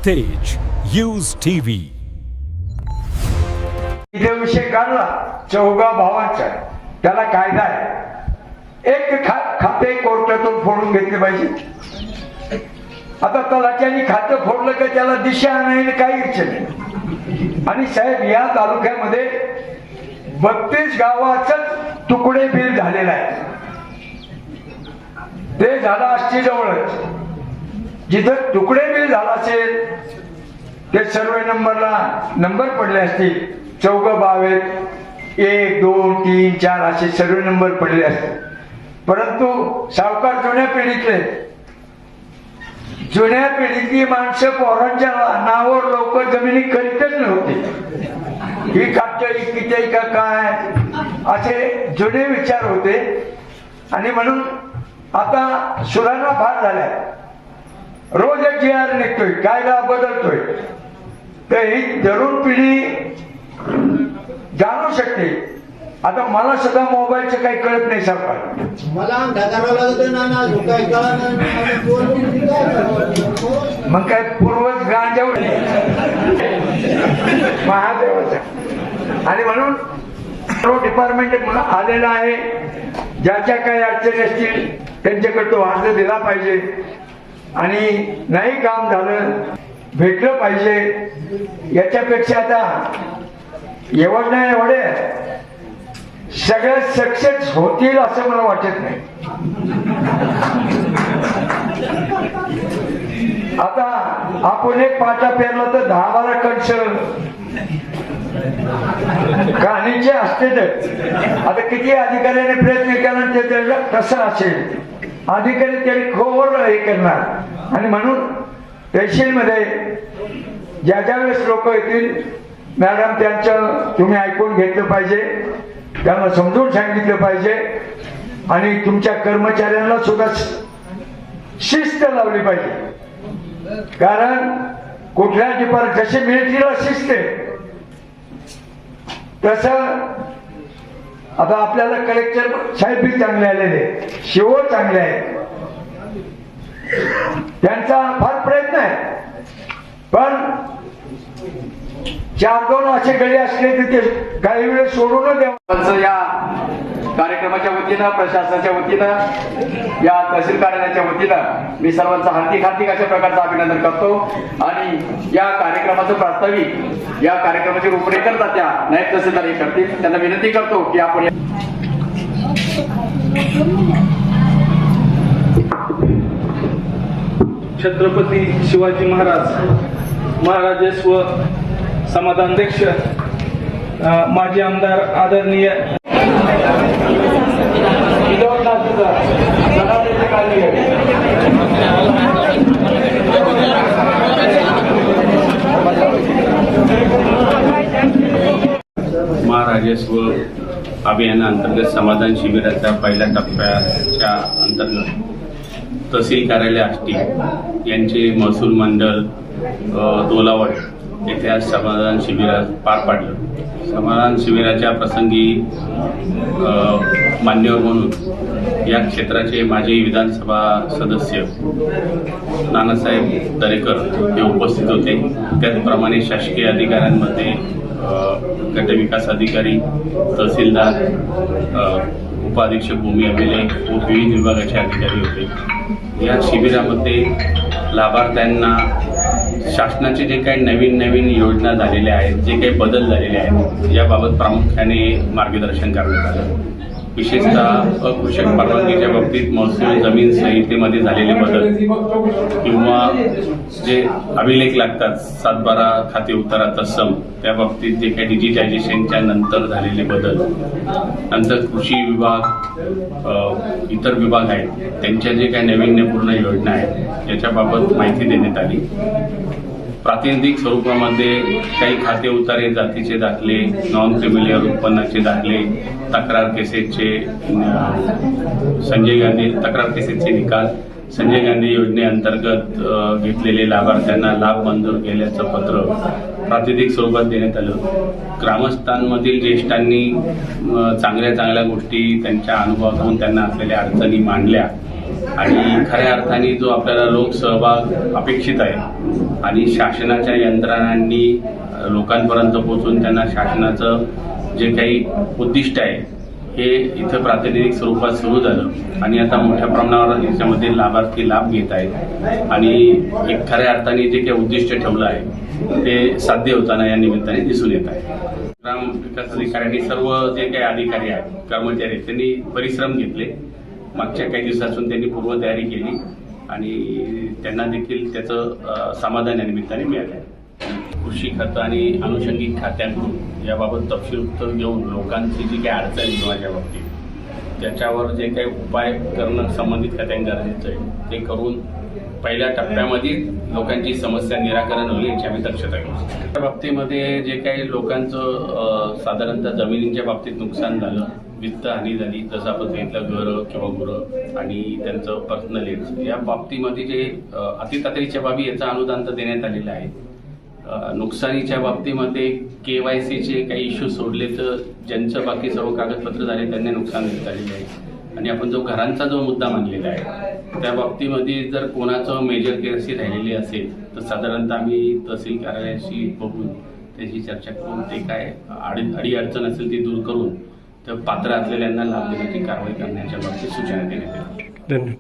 तेज news TV. इथे विषय काढला चौघा भावांचा, त्याला कायदा आहे. एक खाते कोर्टातून फोडून घेतले पाहिजे. आता तलाट्याने खातं फोडलं का त्याला दिशा नाही, काही इच्छा नाही. आणि साहेब, या तालुक्यामध्ये 32 गावाच तुकडे बिल झालेलं आहे. ते झालं आष्टी जवळच. जिथं तुकडे बिल झाला असेल ते सर्वे नंबरला नंबर पडले असतील. चौघ भाव आहेत, 1 2 3 4 असे सर्वे नंबर पडले असतील. परंतु सावकार जुन्या पिढीतली माणसं पोरांच्या नावावर लोक जमिनी खरीदच नव्हती. ही कापते किती का काय असे जुने विचार होते. आणि म्हणून आता सुधारणा फार झाल्या. रोज एक GR निघतोय, कायदा बदलतोय. तर ही तरुण पिढी जाणू शकते. आता मला सुद्धा मोबाईलचं काही कळत नाही सारखं. मला मग काय पूर्वज गांजावर महादेवाचा. आणि म्हणून डिपार्टमेंट म्हणून आलेला आहे. ज्याच्या काही अडचणी असतील त्यांच्याकडे तो अर्ज दिला पाहिजे. आणि नाही काम झालं भेटलं पाहिजे. याच्यापेक्षा आता योजना एवढे सगळ्या सक्सेस होतील असं मला वाटत नाही. आता आपण एक पाटा पेरला तर 10-12 कणस कहाणीचे असतेच. आता किती अधिकाऱ्याने प्रयत्न केला ते कसं असेल, अधिकारी तरी खोर हे करणार. आणि म्हणून तहसीलमध्ये ज्या वेळेस लोक येतील, मॅडम त्यांचं तुम्ही ऐकून घेतलं पाहिजे, त्यांना समजून सांगितलं पाहिजे. आणि तुमच्या कर्मचाऱ्यांना सुद्धा शिस्त लावली पाहिजे. कारण कुठल्या डिपार्टमेंट जसे मिलिटरीला शिस्त आहे तसं आता आपल्याला कलेक्टर साहेब बी चांगले आलेले, शिव चांगले आहेत, त्यांचा फार प्रयत्न आहे. पण 4-2 असे गडी असले तर ते काही वेळ सोडून द्यावं. या कार्यक्रमाच्या वतीनं, प्रशासनाच्या वतीनं, या तहसील कार्यालयाच्या वतीनं मी सर्वांचं हार्दिक अशा प्रकारचं अभिनंदन करतो. आणि या कार्यक्रमाचं प्रास्ताविक, या कार्यक्रमाची रूपरेखा त्या नायब तहसीलदार हे करतील. त्यांना विनंती करतो की आपण छत्रपती शिवाजी महाराज व समाधानाध्यक्ष माजी आमदार आदरणीय महाराजस्व अभियानाअंतर्गत समाधान शिबिराच्या पहिल्या टप्प्याच्या अंतर्गत तहसील कार्यालय आष्टी यांचे महसूल मंडळ दोलावड येथे आज समाधान शिबिर पार पाडलं. समाधान शिबिराच्या प्रसंगी मान्यवर म्हणून या क्षेत्राचे माजी विधानसभा सदस्य नानासाहेब दरेकर हे उपस्थित होते. त्याचप्रमाणे शासकीय अधिकाऱ्यांमध्ये गट विकास अधिकारी, तहसीलदार, उपाधीक्षक भूमी अभिलेख व विविध विभागाचे अधिकारी होते. या शिबिरामध्ये लाभार्थ्यांना शासनाचे जे काही नवीन योजना झालेल्या आहेत, जे काही बदल झालेले आहेत, याबाबत प्रामुख्याने मार्गदर्शन करण्यात आलं. विशेषतः अकृषक परवानगीच्या बाबतीत महसूल जमीन संहितेमध्ये झालेले बदल किंवा जे अभिलेख लागतात 7-12 खाते उतारा तत्सम, त्या बाबतीत जे काही डिजिटायझेशनच्या नंतर झालेले बदल, नंतर कृषी विभाग, इतर विभाग आहेत त्यांच्या जे काही नाविन्यपूर्ण योजना आहेत याच्याबाबत माहिती देण्यात आली. प्रातिनिधिक स्वरूपामध्ये काही खाते उतारे, जातीचे दाखले, नॉन क्रिमिनल उत्पन्नाचे दाखले, तक्रार केसेसचे तक्रार केसेसचे निकाल, संजय गांधी योजनेअंतर्गत घेतलेले लाभार्थ्यांना लाभ मंजूर केल्याचं पत्र प्रातिनिधिक स्वरूपात देण्यात आलं. ग्रामस्थांमधील ज्येष्ठांनी चांगल्या गोष्टी त्यांच्या अनुभवातून त्यांना असलेल्या अडचणी मांडल्या आणि खऱ्या अर्थाने जो आपल्याला लोकसहभाग अपेक्षित आहे आणि शासनाच्या यंत्रणांनी लोकांपर्यंत पोहोचून त्यांना शासनाचं जे काही उद्दिष्ट आहे हे इथं प्रातिनिधिक स्वरूपात सुरू झालं आणि आता मोठ्या प्रमाणावर याच्यामध्ये लाभार्थी लाभ घेत आहेत आणि एक खऱ्या अर्थाने जे काही उद्दिष्ट ठेवलं आहे ते साध्य होताना या निमित्ताने दिसून येत आहे. ग्राम विकास अधिकाऱ्यांनी सर्व जे काही अधिकारी आहेत कर्मचारी आहेत त्यांनी परिश्रम घेतले. मागच्या काही दिवसापासून त्यांनी पूर्वतयारी केली आणि त्यांना देखील त्याचं समाधान या निमित्ताने मिळालं आहे. कृषी खातं आणि अनुषंगिक खात्यांकडून याबाबत तपशील घेऊन लोकांची जी काही अडचण निर्माणाच्या बाबतीत त्याच्यावर जे काही उपाय करणं संबंधित खात्यांनी गरजेचं आहे ते करून पहिल्या टप्प्यामध्ये लोकांची समस्या निराकरण होईल याची आम्ही दक्षता घेऊ. त्या बाबतीमध्ये जे काही लोकांचं साधारणतः जमिनींच्या बाबतीत नुकसान झालं, वित्त हानी झाली, जसं आपण सांगितलं घरं किंवा गुरं आणि त्यांचं पर्सनल या बाबतीमध्ये जे अतितातडीच्या बाबी याचं अनुदान तर देण्यात आलेलं आहे. नुकसानीच्या बाबतीमध्ये KYCचे काही इश्यू सोडले तर ज्यांचं बाकी सर्व कागदपत्र झाले त्यांना नुकसान देण्यात आलेलं आहे. आणि आपण जो घरांचा जो मुद्दा मांडलेला आहे त्या बाबतीमध्ये जर कोणाचं मेजर केअरशी राहिलेली असेल तर साधारणतः आम्ही तहसील कार्यालयाशी बघून त्याची चर्चा करून ते काय अडी अडचण असेल ती दूर करून तर पात्र असलेल्यांना लाभ देण्याची कारवाई करण्याच्या बाबतीत सूचना देण्यात येईल.